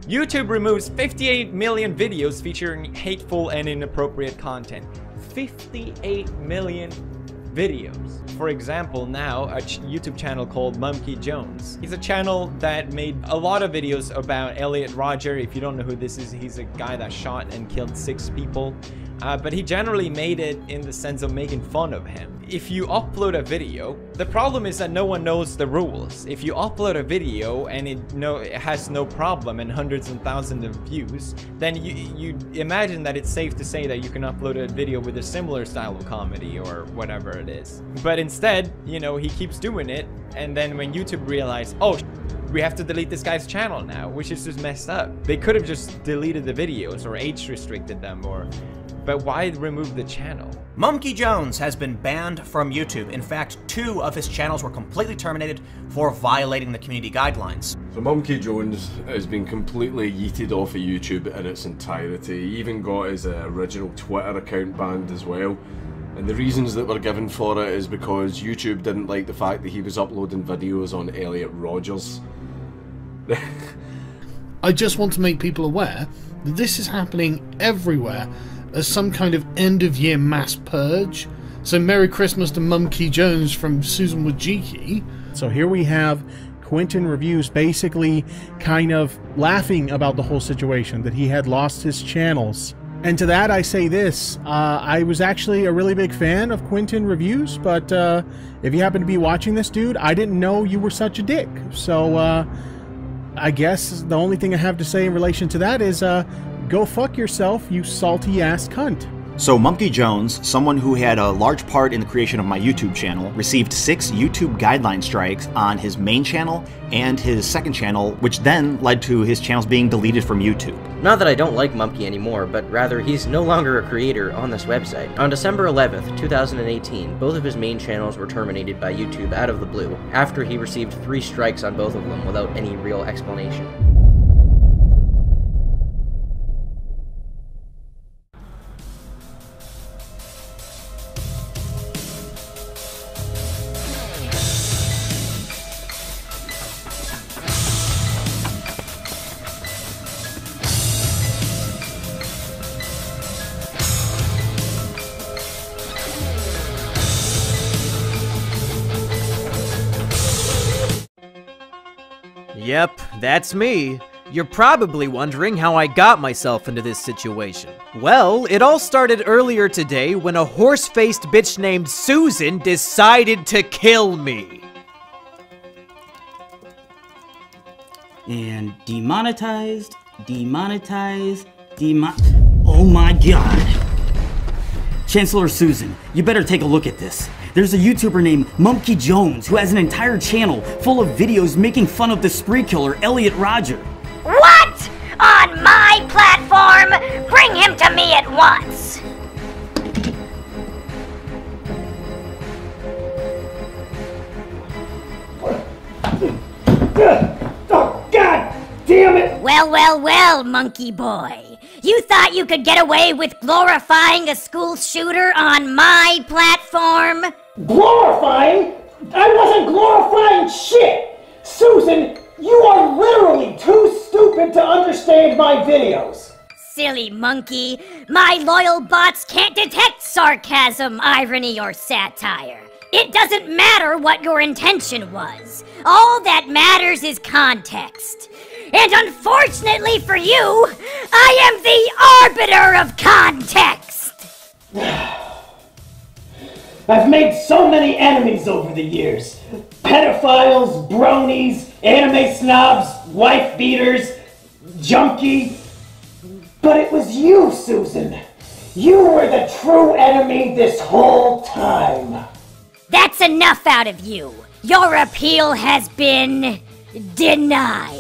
YouTube removes 58 million videos featuring hateful and inappropriate content. 58 million videos. For example, now a YouTube channel called Mumkey Jones. He's a channel that made a lot of videos about Elliot Rodger. If you don't know who this is, he's a guy that shot and killed 6 people. But he generally made it in the sense of making fun of him. If you upload a video, the problem is that no one knows the rules. If you upload a video and it has no problem and hundreds and thousands of views, then you imagine that it's safe to say that you can upload a video with a similar style of comedy or whatever it is. But instead, you know, he keeps doing it, and then when YouTube realized, oh, we have to delete this guy's channel now, which is just messed up. They could have just deleted the videos or age restricted them, but why remove the channel? Mumkey Jones has been banned from YouTube. In fact, 2 of his channels were completely terminated for violating the community guidelines. So Mumkey Jones has been completely yeeted off of YouTube in its entirety. He even got his original Twitter account banned as well. And the reasons that were given for it is because YouTube didn't like the fact that he was uploading videos on Elliot Rodgers. I just want to make people aware that this is happening everywhere as some kind of end-of-year mass purge. So Merry Christmas to Mumkey Jones from Susan Wojcicki. So here we have Quentin Reviews basically kind of laughing about the whole situation, that he had lost his channels. And to that I say this, I was actually a really big fan of Quentin Reviews, but if you happen to be watching this, dude, I didn't know you were such a dick. So I guess the only thing I have to say in relation to that is go fuck yourself, you salty ass cunt. So Mumkey Jones, someone who had a large part in the creation of my YouTube channel, received 6 YouTube guideline strikes on his main channel and his second channel, which then led to his channels being deleted from YouTube. Not that I don't like Mumkey anymore, but rather he's no longer a creator on this website. On December 11th, 2018, both of his main channels were terminated by YouTube out of the blue, after he received 3 strikes on both of them without any real explanation. Yep, that's me. You're probably wondering how I got myself into this situation. Well, it all started earlier today when a horse-faced bitch named Susan decided to kill me. And demonetized, oh my god. Chancellor Susan, you better take a look at this. There's a YouTuber named Mumkey Jones who has an entire channel full of videos making fun of the spree killer Elliot Rodger. What? On my platform? Bring him to me at once! Oh, God damn it! Well, monkey boy. You thought you could get away with glorifying a school shooter on my platform? Glorifying? I wasn't glorifying shit! Susan, you are literally too stupid to understand my videos. Silly monkey. My loyal bots can't detect sarcasm, irony, or satire. It doesn't matter what your intention was. All that matters is context. And unfortunately for you, I am the arbiter of context! I've made so many enemies over the years. Pedophiles, bronies, anime snobs, wife beaters, junkie. But it was you, Susan. You were the true enemy this whole time. That's enough out of you. Your appeal has been denied.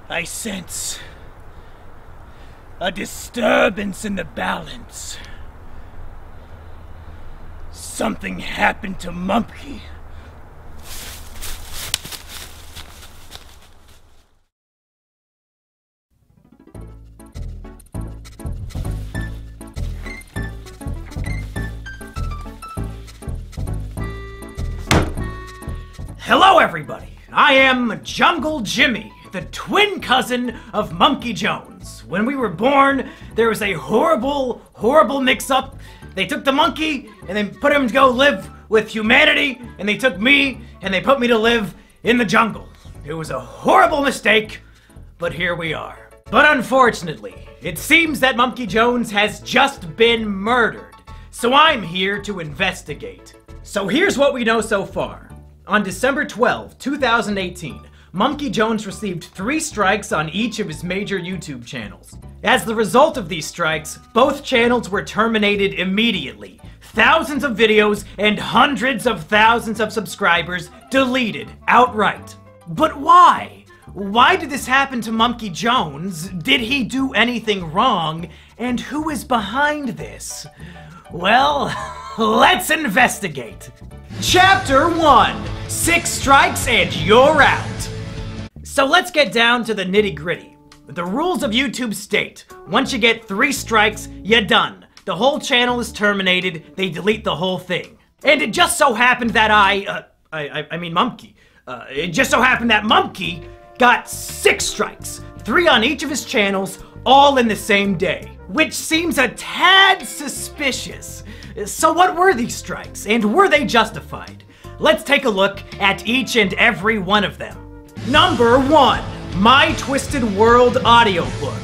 I sense a disturbance in the balance. Something happened to Mumkey. Hello everybody, I am Jungle Jimmy, the twin cousin of Monkey Jones. When we were born, there was a horrible mix-up. They took the monkey and they put him to go live with humanity, and they took me and they put me to live in the jungle. It was a horrible mistake, but here we are. But unfortunately, it seems that Monkey Jones has just been murdered, so I'm here to investigate. So here's what we know so far. On December 12, 2018, Monkey Jones received 3 strikes on each of his major YouTube channels. As the result of these strikes, both channels were terminated immediately. Thousands of videos and hundreds of thousands of subscribers deleted outright. But why? Why did this happen to Monkey Jones? Did he do anything wrong? And who is behind this? Well, let's investigate. Chapter 1, 6 strikes and you're out. So let's get down to the nitty-gritty. The rules of YouTube state, once you get 3 strikes, you're done. The whole channel is terminated, they delete the whole thing. And it just so happened that Mumkey. It just so happened that Mumkey got 6 strikes, 3 on each of his channels, all in the same day. Which seems a tad suspicious. So what were these strikes, and were they justified? Let's take a look at each and every one of them. Number 1, My Twisted World audiobook.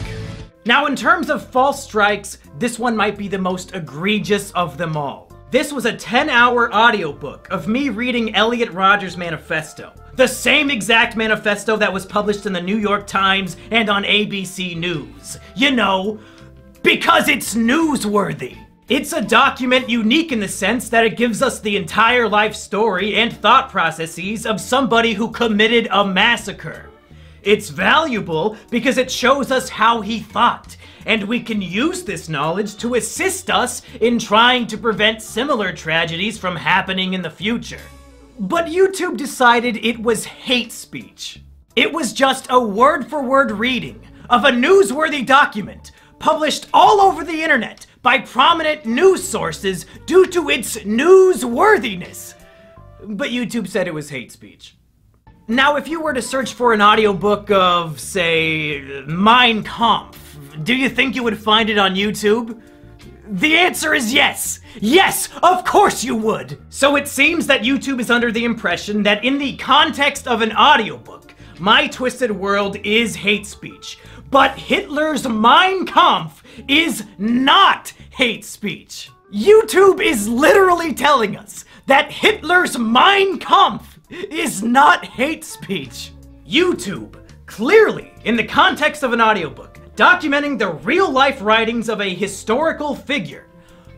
Now in terms of false strikes, this one might be the most egregious of them all. This was a 10-hour audiobook of me reading Elliot Rodgers' manifesto. The same exact manifesto that was published in the New York Times and on ABC News. You know, because it's newsworthy. It's a document unique in the sense that it gives us the entire life story and thought processes of somebody who committed a massacre. It's valuable because it shows us how he thought, and we can use this knowledge to assist us in trying to prevent similar tragedies from happening in the future. But YouTube decided it was hate speech. It was just a word-for-word reading of a newsworthy document published all over the internet by prominent news sources due to its newsworthiness. But YouTube said it was hate speech. Now, if you were to search for an audiobook of, say, Mein Kampf, do you think you would find it on YouTube? The answer is yes! Yes, of course you would! So it seems that YouTube is under the impression that in the context of an audiobook, My Twisted World is hate speech. But Hitler's Mein Kampf is not hate speech. YouTube is literally telling us that Hitler's Mein Kampf is not hate speech. YouTube, clearly, in the context of an audiobook, documenting the real-life writings of a historical figure,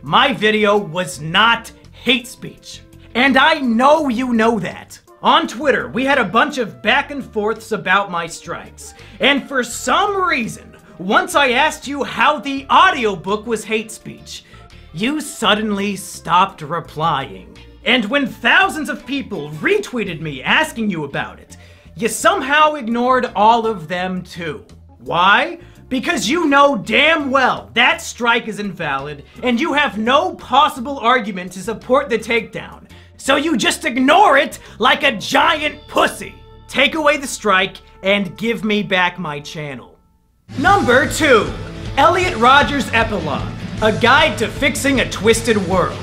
my video was not hate speech. And I know you know that. On Twitter, we had a bunch of back and forths about my strikes. And for some reason, once I asked you how the audiobook was hate speech, you suddenly stopped replying. And when thousands of people retweeted me asking you about it, you somehow ignored all of them too. Why? Because you know damn well that strike is invalid, and you have no possible argument to support the takedown. So you just ignore it like a giant pussy. Take away the strike and give me back my channel. Number 2, Elliot Rodgers Epilogue, a guide to fixing a twisted world.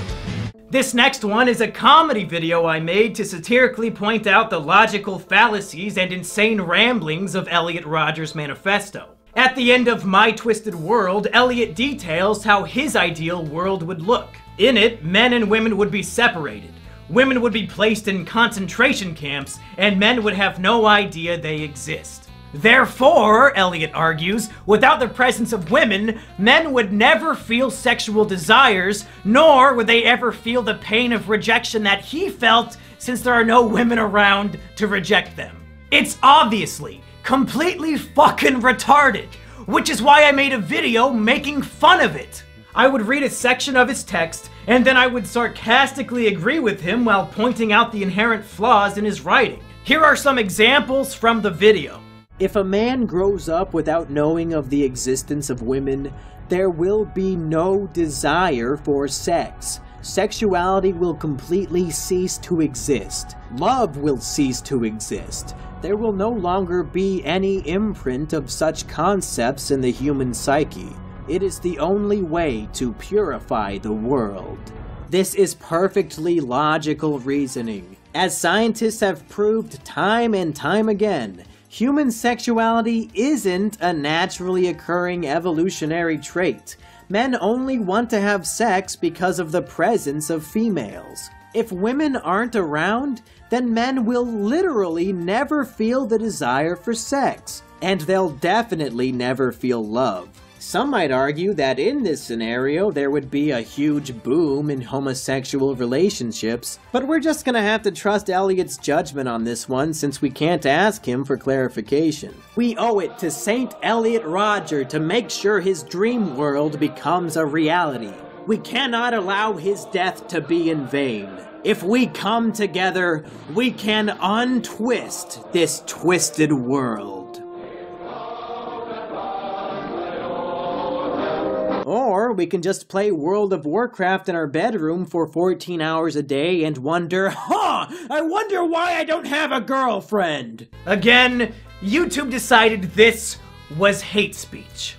This next one is a comedy video I made to satirically point out the logical fallacies and insane ramblings of Elliot Rodgers' manifesto. At the end of My Twisted World, Elliot details how his ideal world would look. In it, men and women would be separated. Women would be placed in concentration camps, and men would have no idea they exist. Therefore, Elliot argues, without the presence of women, men would never feel sexual desires, nor would they ever feel the pain of rejection that he felt since there are no women around to reject them. It's obviously completely fucking retarded, which is why I made a video making fun of it. I would read a section of his text, and then I would sarcastically agree with him while pointing out the inherent flaws in his writing. Here are some examples from the video. If a man grows up without knowing of the existence of women, there will be no desire for sex. Sexuality will completely cease to exist. Love will cease to exist. There will no longer be any imprint of such concepts in the human psyche. It is the only way to purify the world. This is perfectly logical reasoning. As scientists have proved time and time again, human sexuality isn't a naturally occurring evolutionary trait. Men only want to have sex because of the presence of females. If women aren't around, then men will literally never feel the desire for sex, and they'll definitely never feel love. Some might argue that in this scenario there would be a huge boom in homosexual relationships, but we're just gonna have to trust Elliot's judgment on this one since we can't ask him for clarification. We owe it to Saint Elliot Rodger to make sure his dream world becomes a reality. We cannot allow his death to be in vain. If we come together, we can untwist this twisted world. Or we can just play World of Warcraft in our bedroom for 14 hours a day and wonder, I wonder why I don't have a girlfriend. Again, YouTube decided this was hate speech.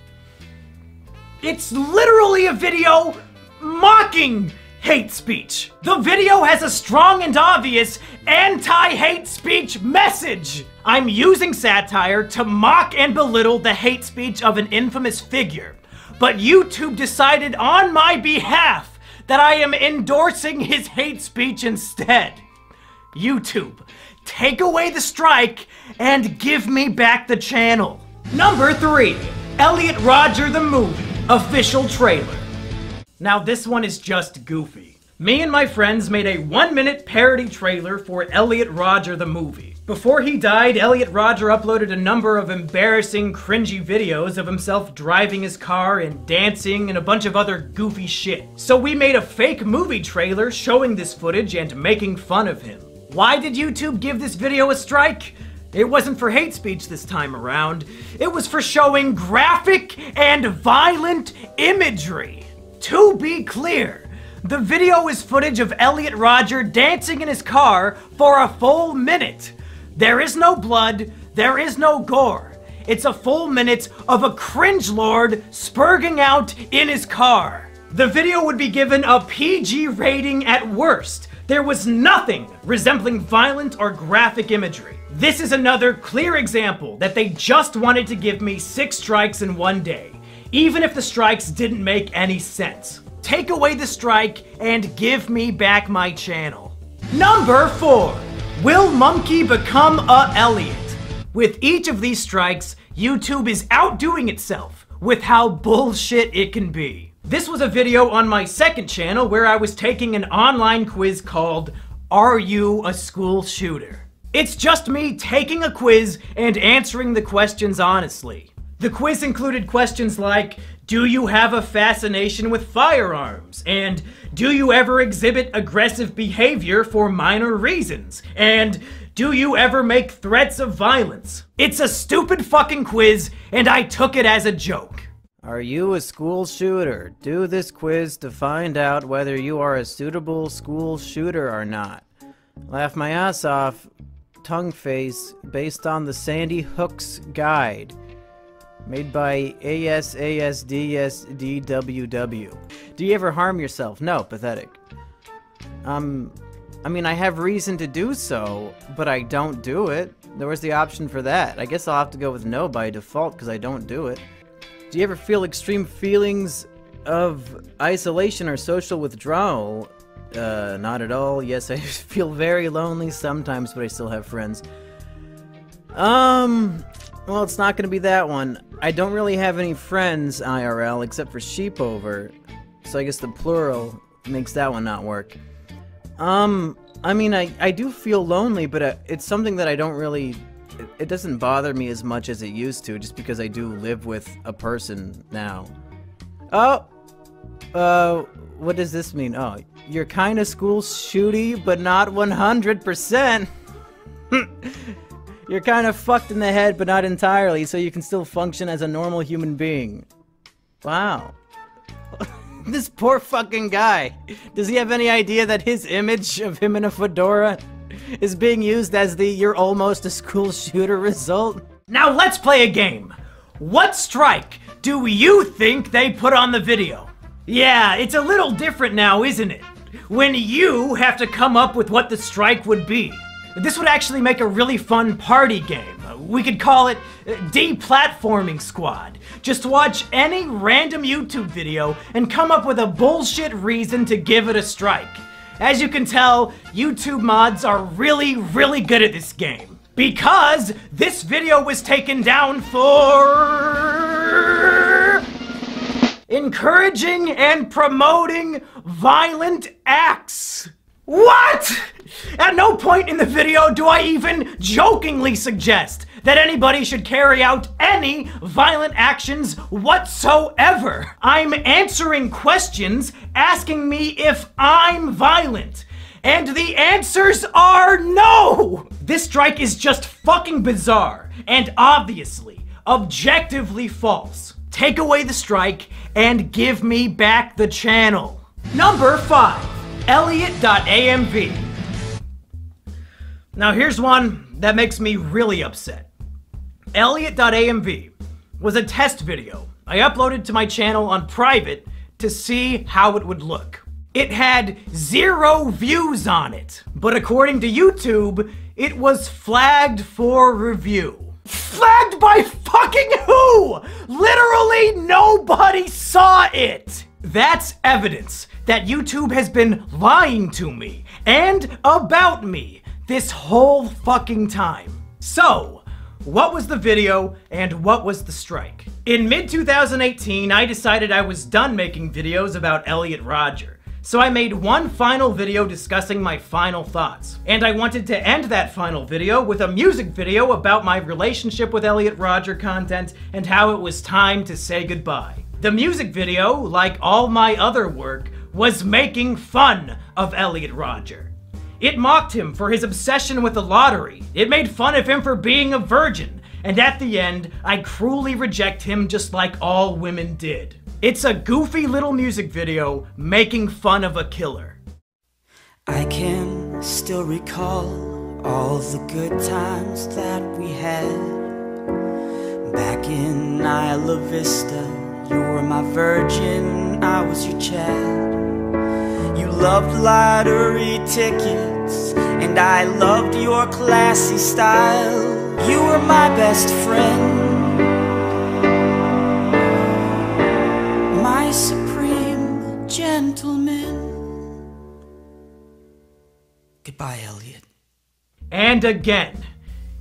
It's literally a video mocking hate speech. The video has a strong and obvious anti-hate speech message. I'm using satire to mock and belittle the hate speech of an infamous figure. But YouTube decided on my behalf that I am endorsing his hate speech instead. YouTube, take away the strike and give me back the channel. Number 3, Elliot Rodger the Movie, official trailer. Now this one is just goofy. Me and my friends made a 1-minute parody trailer for Elliot Rodger the Movie. Before he died, Elliot Rodger uploaded a number of embarrassing, cringy videos of himself driving his car and dancing and a bunch of other goofy shit. So we made a fake movie trailer showing this footage and making fun of him. Why did YouTube give this video a strike? It wasn't for hate speech this time around. It was for showing graphic and violent imagery. To be clear, the video is footage of Elliot Rodger dancing in his car for a full minute. There is no blood, there is no gore. It's a full minute of a cringelord spurging out in his car. The video would be given a PG rating at worst. There was nothing resembling violent or graphic imagery. This is another clear example that they just wanted to give me 6 strikes in one day, even if the strikes didn't make any sense. Take away the strike and give me back my channel. Number 4. Will Mumkey become a Elliot? With each of these strikes, YouTube is outdoing itself with how bullshit it can be. This was a video on my second channel where I was taking an online quiz called Are You a School Shooter? It's just me taking a quiz and answering the questions honestly. The quiz included questions like, do you have a fascination with firearms? And do you ever exhibit aggressive behavior for minor reasons? And do you ever make threats of violence? It's a stupid fucking quiz, and I took it as a joke. Are you a school shooter? Do this quiz to find out whether you are a suitable school shooter or not. Laugh my ass off, tongue face, based on the Sandy Hook's guide. Made by ASASDSDWW. Do you ever harm yourself? No, pathetic. I mean, I have reason to do so, but I don't do it. There was the option for that. I guess I'll have to go with no by default because I don't do it. Do you ever feel extreme feelings of isolation or social withdrawal? Not at all. Yes, I feel very lonely sometimes, but I still have friends. Well, it's not gonna be that one. I don't really have any friends IRL except for Sheepover, so I guess the plural makes that one not work. I mean, I do feel lonely, but it's something that I don't really it doesn't bother me as much as it used to, just because I do live with a person now. Oh! What does this mean? Oh, you're kinda school shooty, but not 100%. You're kinda fucked in the head, but not entirely, so you can still function as a normal human being. Wow. This poor fucking guy. Does he have any idea that his image of him in a fedora is being used as the "you're almost a school shooter" result? Now let's play a game. What strike do you think they put on the video? Yeah, it's a little different now, isn't it? When you have to come up with what the strike would be. This would actually make a really fun party game. We could call it Deplatforming Squad. Just watch any random YouTube video and come up with a bullshit reason to give it a strike. As you can tell, YouTube mods are really, really good at this game. Because this video was taken down for encouraging and promoting violent acts. What? At no point in the video do I even jokingly suggest that anybody should carry out any violent actions whatsoever. I'm answering questions asking me if I'm violent. And the answers are no! This strike is just fucking bizarre and obviously, objectively false. Take away the strike and give me back the channel. Number 5. Elliot.amv. Now here's one that makes me really upset. Elliot.amv was a test video I uploaded to my channel on private to see how it would look. It had 0 views on it, but according to YouTube, it was flagged for review. Flagged by fucking who? Literally nobody saw it! That's evidence that YouTube has been lying to me and about me this whole fucking time. So, what was the video and what was the strike? In mid-2018, I decided I was done making videos about Elliot Rodger. So I made one final video discussing my final thoughts. And I wanted to end that final video with a music video about my relationship with Elliot Rodger content and how it was time to say goodbye. The music video, like all my other work, was making fun of Elliot Rodger. It mocked him for his obsession with the lottery. It made fun of him for being a virgin. And at the end, I cruelly reject him just like all women did. It's a goofy little music video making fun of a killer. I can still recall all the good times that we had. Back in Isla Vista, you were my virgin, I was your Chad. You loved lottery tickets, and I loved your classy style. You were my best friend, my supreme gentleman. Goodbye, Elliot. And again,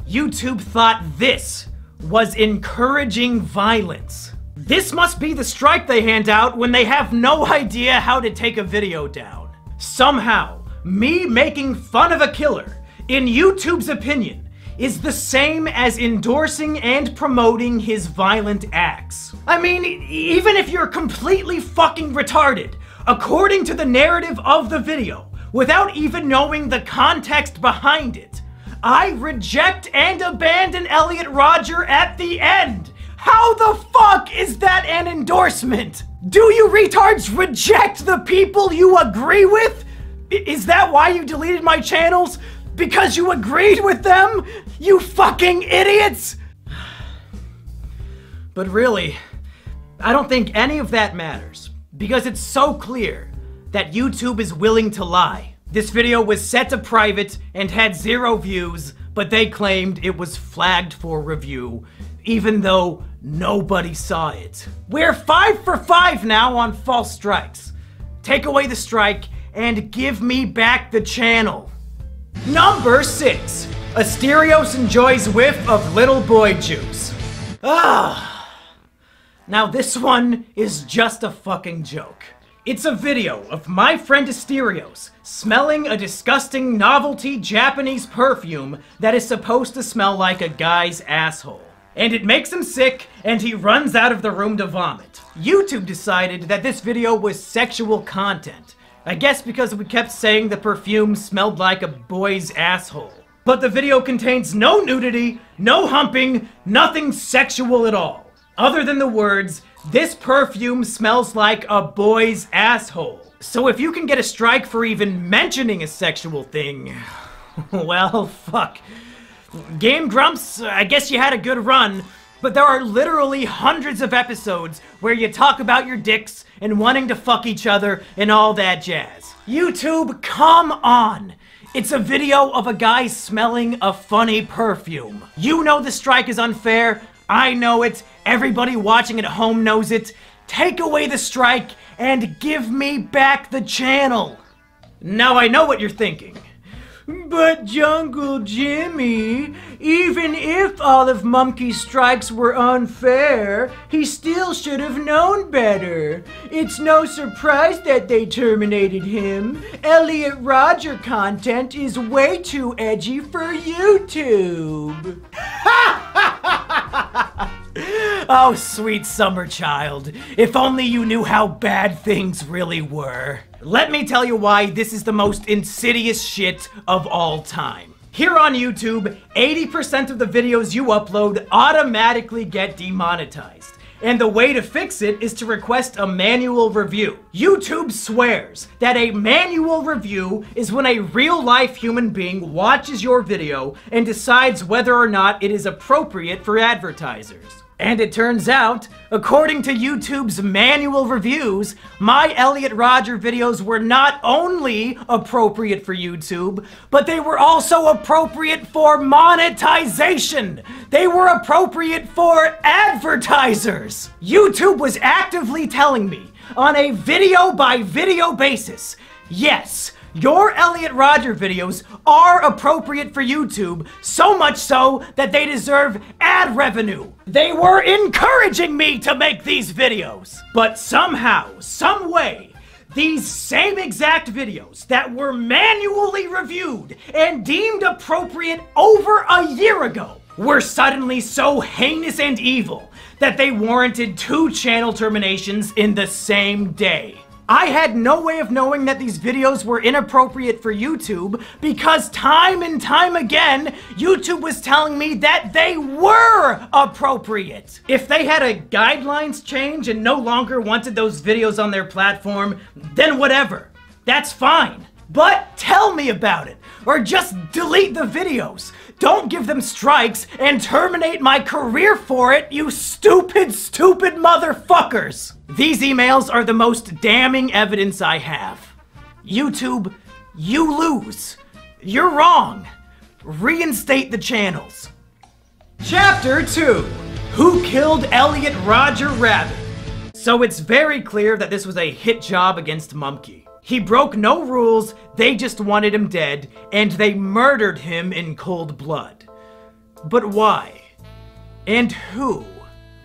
YouTube thought this was encouraging violence. This must be the strike they hand out when they have no idea how to take a video down. Somehow, me making fun of a killer, in YouTube's opinion, is the same as endorsing and promoting his violent acts. I mean, even if you're completely fucking retarded, according to the narrative of the video, without even knowing the context behind it, I reject and abandon Elliot Rodger at the end. How the fuck is that an endorsement? Do you retards reject the people you agree with? Is that why you deleted my channels? Because you agreed with them? You fucking idiots! But really, I don't think any of that matters, because it's so clear that YouTube is willing to lie. This video was set to private and had 0 views, but they claimed it was flagged for review, even though nobody saw it. We're 5 for 5 now on false strikes. Take away the strike and give me back the channel. Number 6. Asterios enjoys whiff of little boy juice. Now this one is just a fucking joke. It's a video of my friend Asterios smelling a disgusting novelty Japanese perfume that is supposed to smell like a guy's asshole. And it makes him sick, and he runs out of the room to vomit. YouTube decided that this video was sexual content. I guess because we kept saying the perfume smelled like a boy's asshole. But the video contains no nudity, no humping, nothing sexual at all. Other than the words, "This perfume smells like a boy's asshole." So if you can get a strike for even mentioning a sexual thing, well, fuck. Game Grumps, I guess you had a good run, but there are literally hundreds of episodes where you talk about your dicks and wanting to fuck each other and all that jazz. YouTube, come on! It's a video of a guy smelling a funny perfume. You know the strike is unfair. I know it. Everybody watching at home knows it. Take away the strike and give me back the channel. Now I know what you're thinking. But Jungle Jimmy, even if all of Mumkey's strikes were unfair, he still should have known better. It's no surprise that they terminated him. Elliot Rodger content is way too edgy for YouTube. Oh, sweet summer child. If only you knew how bad things really were. Let me tell you why this is the most insidious shit of all time. Here on YouTube, 80% of the videos you upload automatically get demonetized. And the way to fix it is to request a manual review. YouTube swears that a manual review is when a real-life human being watches your video and decides whether or not it is appropriate for advertisers. And it turns out, according to YouTube's manual reviews, my Elliot Rodger videos were not only appropriate for YouTube, but they were also appropriate for monetization. They were appropriate for advertisers. YouTube was actively telling me on a video-by-video basis, yes, your Elliot Rodger videos are appropriate for YouTube, so much so that they deserve ad revenue. They were encouraging me to make these videos. But somehow, some way, these same exact videos that were manually reviewed and deemed appropriate over a year ago were suddenly so heinous and evil that they warranted 2 channel terminations in the same day. I had no way of knowing that these videos were inappropriate for YouTube because time and time again, YouTube was telling me that they were appropriate. If they had a guidelines change and no longer wanted those videos on their platform, then whatever. That's fine. But tell me about it, or just delete the videos. Don't give them strikes and terminate my career for it, you stupid, stupid motherfuckers! These emails are the most damning evidence I have. YouTube, you lose. You're wrong. Reinstate the channels. Chapter 2. Who Killed Elliot Rodger Rabbit? So it's very clear that this was a hit job against Mumkey. He broke no rules, they just wanted him dead, and they murdered him in cold blood. But why? And who?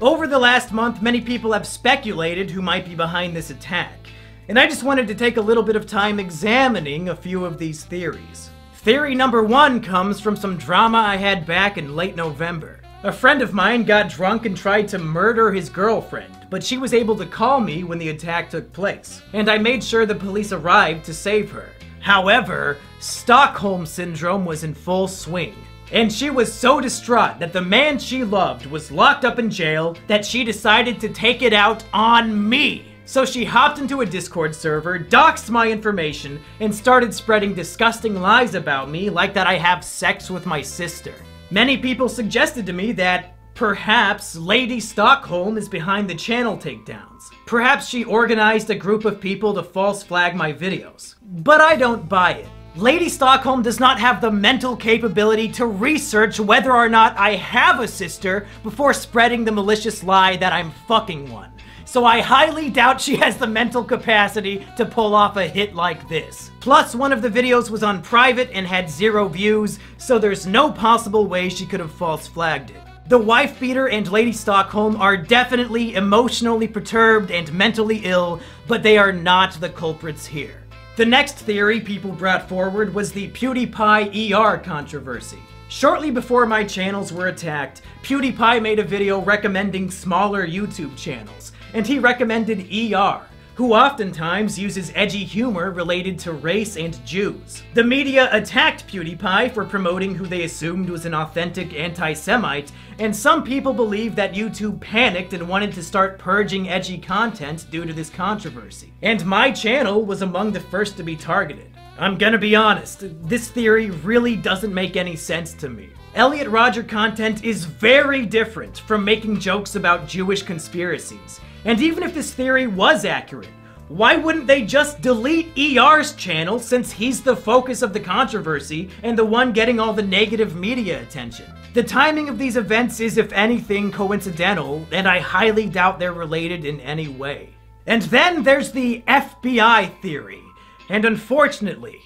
Over the last month, many people have speculated who might be behind this attack, and I just wanted to take a little bit of time examining a few of these theories. Theory number 1 comes from some drama I had back in late November. A friend of mine got drunk and tried to murder his girlfriend, but she was able to call me when the attack took place, and I made sure the police arrived to save her. However, Stockholm Syndrome was in full swing, and she was so distraught that the man she loved was locked up in jail that she decided to take it out on me. So she hopped into a Discord server, doxed my information, and started spreading disgusting lies about me, like that I have sex with my sister. Many people suggested to me that perhaps Lady Stockholm is behind the channel takedowns. Perhaps she organized a group of people to false flag my videos. But I don't buy it. Lady Stockholm does not have the mental capability to research whether or not I have a sister before spreading the malicious lie that I'm fucking one. So I highly doubt she has the mental capacity to pull off a hit like this. Plus, one of the videos was on private and had 0 views, so there's no possible way she could have false flagged it. The wife beater and Lady Stockholm are definitely emotionally perturbed and mentally ill, but they are not the culprits here. The next theory people brought forward was the PewDiePie ER controversy. Shortly before my channels were attacked, PewDiePie made a video recommending smaller YouTube channels, and he recommended ER, who oftentimes uses edgy humor related to race and Jews. The media attacked PewDiePie for promoting who they assumed was an authentic anti-Semite, and some people believe that YouTube panicked and wanted to start purging edgy content due to this controversy. And my channel was among the first to be targeted. I'm gonna be honest, this theory really doesn't make any sense to me. Elliot Rodger content is very different from making jokes about Jewish conspiracies. And even if this theory was accurate, why wouldn't they just delete ER's channel since he's the focus of the controversy and the one getting all the negative media attention? The timing of these events is, if anything, coincidental, and I highly doubt they're related in any way. And then there's the FBI theory, and unfortunately,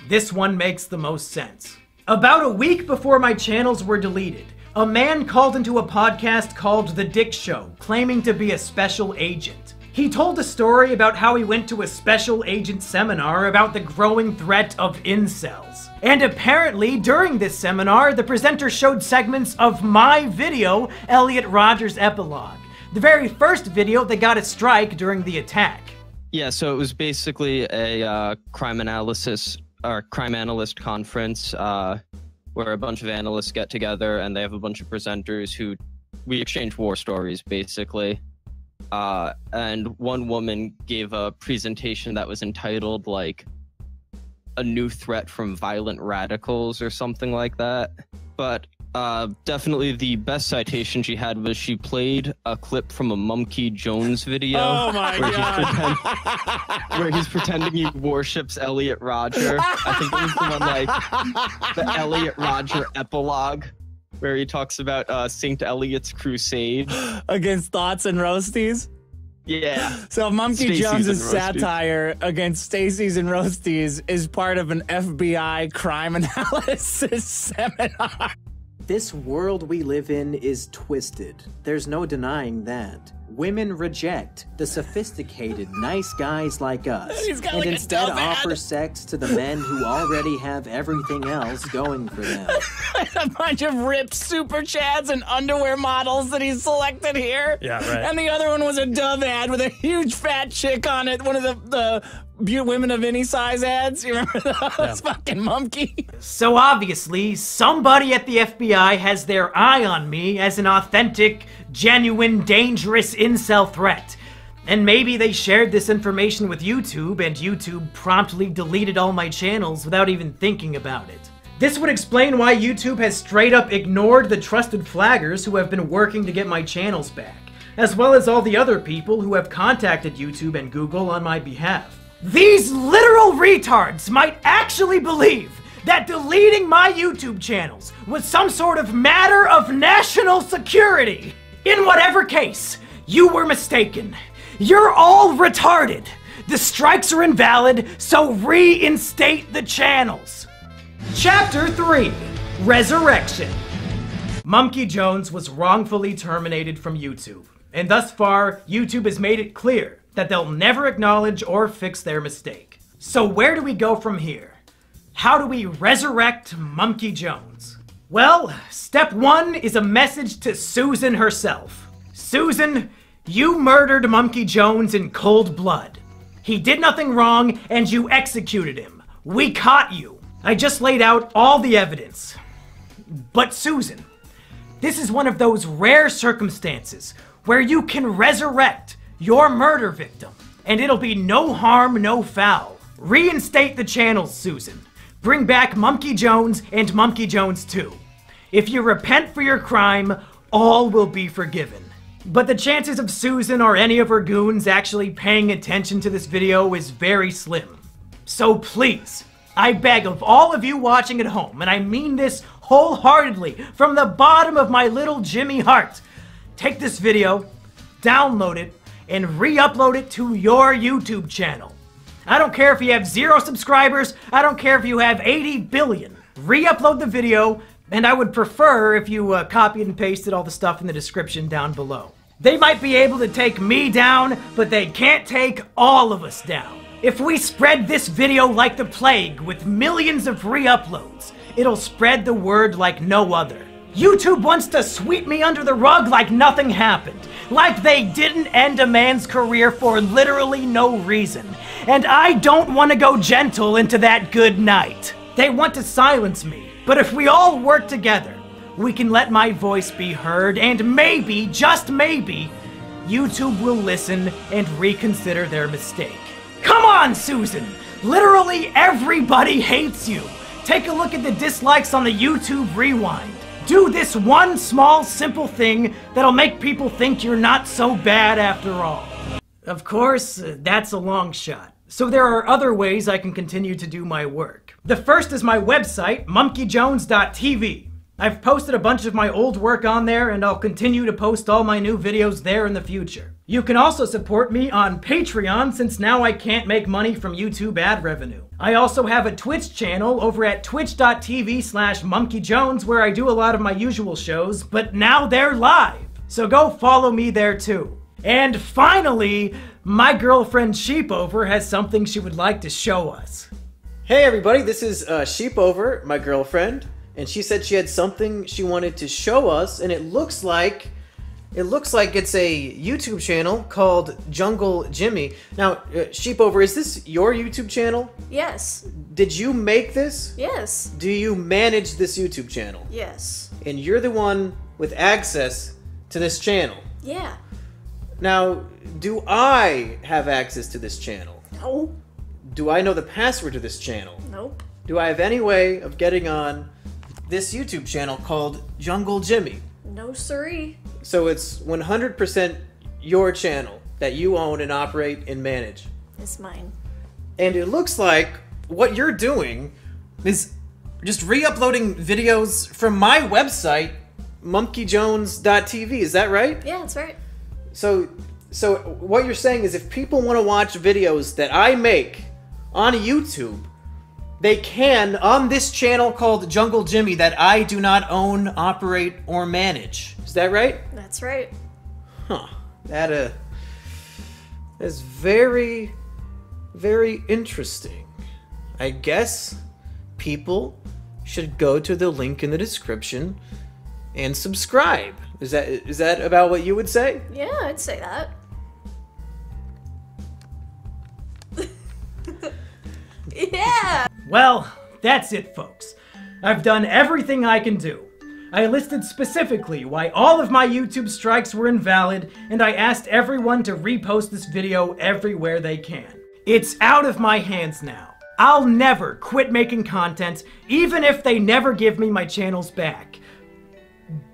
this one makes the most sense. About a week before my channels were deleted, a man called into a podcast called The Dick Show, claiming to be a special agent. He told a story about how he went to a special agent seminar about the growing threat of incels. And apparently, during this seminar, the presenter showed segments of my video, Elliot Rodger's Epilogue, the very first video that got a strike during the attack. Yeah, so it was basically a crime analyst conference, where a bunch of analysts get together and they have a bunch of presenters who we exchange war stories, basically. And one woman gave a presentation that was entitled, like, A New Threat from Violent Radicals or something like that. But definitely the best citation she had was she played a clip from a Mumkey Jones video. Oh my God. Where he's pretending he worships Elliot Rodger. I think it was the one, like, the Elliot Rodger epilogue, where he talks about St. Elliot's crusade. Against Thoughts and Roasties? Yeah. So Mumkey Stacey's Jones's and Roasties. satire against Stacey's and Roasties is part of an FBI crime analysis seminar. This world we live in is twisted. There's no denying that. Women reject the sophisticated, nice guys like us, and like instead offer sex to the men who already have everything else going for them. A bunch of ripped super chads and underwear models that he's selected here. Yeah, right. And the other one was a Dove ad with a huge fat chick on it. One of the women of any size ads. You remember those? Fucking Mumkey. So obviously, somebody at the FBI has their eye on me as an authentic, genuine, dangerous incel threat. And maybe they shared this information with YouTube, and YouTube promptly deleted all my channels without even thinking about it. This would explain why YouTube has straight up ignored the trusted flaggers who have been working to get my channels back, as well as all the other people who have contacted YouTube and Google on my behalf. These literal retards might actually believe that deleting my YouTube channels was some sort of matter of national security. In whatever case, you were mistaken. You're all retarded. The strikes are invalid, so reinstate the channels. Chapter 3, Resurrection. Mumkey Jones was wrongfully terminated from YouTube, and thus far, YouTube has made it clear that they'll never acknowledge or fix their mistake. So where do we go from here? How do we resurrect Mumkey Jones? Well, step 1 is a message to Susan herself. Susan, you murdered Mumkey Jones in cold blood. He did nothing wrong, and you executed him. We caught you. I just laid out all the evidence. But Susan, this is one of those rare circumstances where you can resurrect your murder victim, and it'll be no harm, no foul. Reinstate the channels, Susan. Bring back Mumkey Jones and Mumkey Jones 2. If you repent for your crime, all will be forgiven. But the chances of Susan or any of her goons actually paying attention to this video is very slim. So please, I beg of all of you watching at home, and I mean this wholeheartedly from the bottom of my little Jimmy heart, take this video, download it, and re-upload it to your YouTube channel. I don't care if you have 0 subscribers, I don't care if you have 80 billion. Re-upload the video And I would prefer if you copied and pasted all the stuff in the description down below. They might be able to take me down, but they can't take all of us down. If we spread this video like the plague with millions of re-uploads, it'll spread the word like no other. YouTube wants to sweep me under the rug like nothing happened. Like they didn't end a man's career for literally no reason. And I don't want to go gentle into that good night. They want to silence me. But if we all work together, we can let my voice be heard, and maybe, just maybe, YouTube will listen and reconsider their mistake. Come on, Susan! Literally everybody hates you! Take a look at the dislikes on the YouTube Rewind. Do this one small, simple thing that'll make people think you're not so bad after all. Of course, that's a long shot. So there are other ways I can continue to do my work. The first is my website, mumkeyjones.tv. I've posted a bunch of my old work on there, and I'll continue to post all my new videos there in the future. You can also support me on Patreon, since now I can't make money from YouTube ad revenue. I also have a Twitch channel over at twitch.tv/mumkeyjones, where I do a lot of my usual shows, but now they're live. So go follow me there too. And finally, my girlfriend Sheepover has something she would like to show us. Hey everybody, this is Sheepover, my girlfriend. And she said she had something she wanted to show us, and it looks like it's a YouTube channel called Jungle Jimmy. Now, Sheepover, is this your YouTube channel? Yes. Did you make this? Yes. Do you manage this YouTube channel? Yes. And you're the one with access to this channel? Yeah. Now, do I have access to this channel? No. Do I know the password to this channel? Nope. Do I have any way of getting on this YouTube channel called Jungle Jimmy? No siree. So it's 100% your channel that you own and operate and manage. It's mine. And it looks like what you're doing is just re-uploading videos from my website, mumkeyjones.tv. Is that right? Yeah, that's right. So what you're saying is if people want to watch videos that I make on YouTube, they can on this channel called Jungle Jimmy that I do not own, operate, or manage. Is that right? That's right. Huh. That is very, very interesting. I guess people should go to the link in the description and subscribe. Is that about what you would say? Yeah, I'd say that. Yeah! Well, that's it, folks. I've done everything I can do. I listed specifically why all of my YouTube strikes were invalid, and I asked everyone to repost this video everywhere they can. It's out of my hands now. I'll never quit making content, even if they never give me my channels back.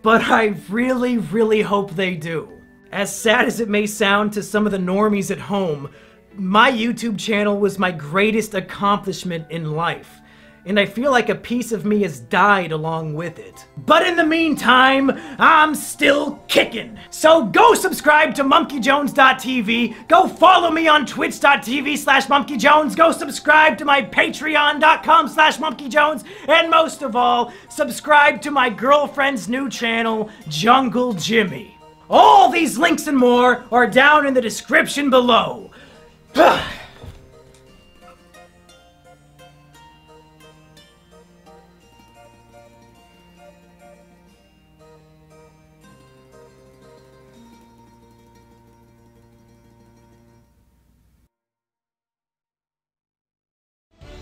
But I really, really hope they do. As sad as it may sound to some of the normies at home, my YouTube channel was my greatest accomplishment in life, and I feel like a piece of me has died along with it. But in the meantime, I'm still kicking. So go subscribe to mumkeyjones.tv, go follow me on twitch.tv/mumkeyjones, go subscribe to my patreon.com/mumkeyjones, and most of all, subscribe to my girlfriend's new channel, Jungle Jimmy. All these links and more are down in the description below.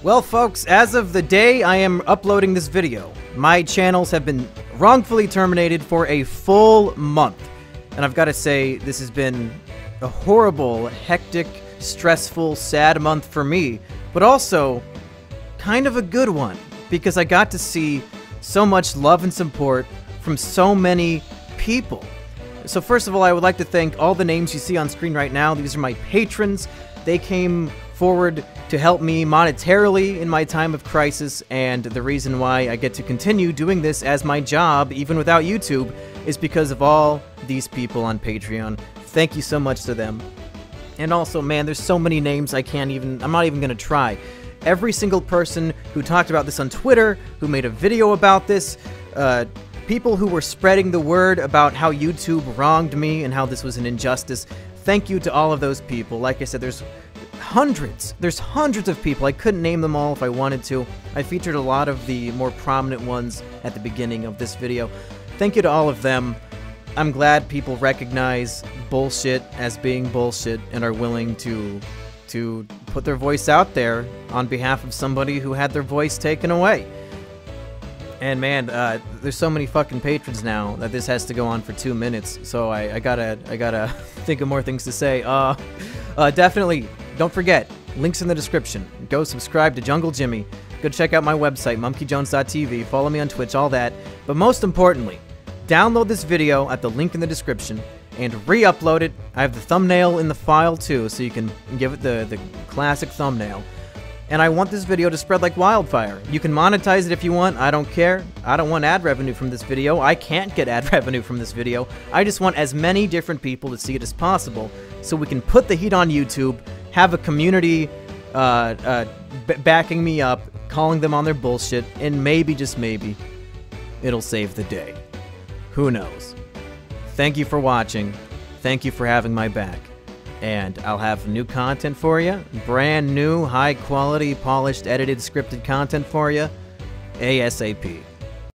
Well, folks, as of the day I am uploading this video, my channels have been wrongfully terminated for a full month. And I've got to say, this has been a horrible, hectic, stressful, sad month for me, but also kind of a good one, because I got to see so much love and support from so many people. So first of all, I would like to thank all the names you see on screen right now. These are my patrons. They came forward to help me monetarily in my time of crisis, and the reason why I get to continue doing this as my job, even without YouTube, is because of all these people on Patreon. Thank you so much to them. And also, man, there's so many names I'm not even gonna try. every single person who talked about this on Twitter, who made a video about this, people who were spreading the word about how YouTube wronged me and how this was an injustice. Thank you to all of those people. Like I said, there's hundreds of people. I couldn't name them all if I wanted to. I featured a lot of the more prominent ones at the beginning of this video. Thank you to all of them. I'm glad people recognize bullshit as being bullshit and are willing to put their voice out there on behalf of somebody who had their voice taken away. And man, there's so many fucking patrons now that this has to go on for 2 minutes, so I gotta think of more things to say. Definitely, don't forget, links in the description. Go subscribe to Jungle Jimmy. Go check out my website, monkeyjones.tv. Follow me on Twitch, all that. But most importantly, download this video at the link in the description and re-upload it. I have the thumbnail in the file too, so you can give it the classic thumbnail. And I want this video to spread like wildfire. You can monetize it if you want, I don't care. I don't want ad revenue from this video. I can't get ad revenue from this video. I just want as many different people to see it as possible, so we can put the heat on YouTube, have a community backing me up, calling them on their bullshit, and maybe, just maybe, it'll save the day. Who knows? Thank you for watching. Thank you for having my back. And I'll have new content for you. Brand new, high quality, polished, edited, scripted content for you. ASAP.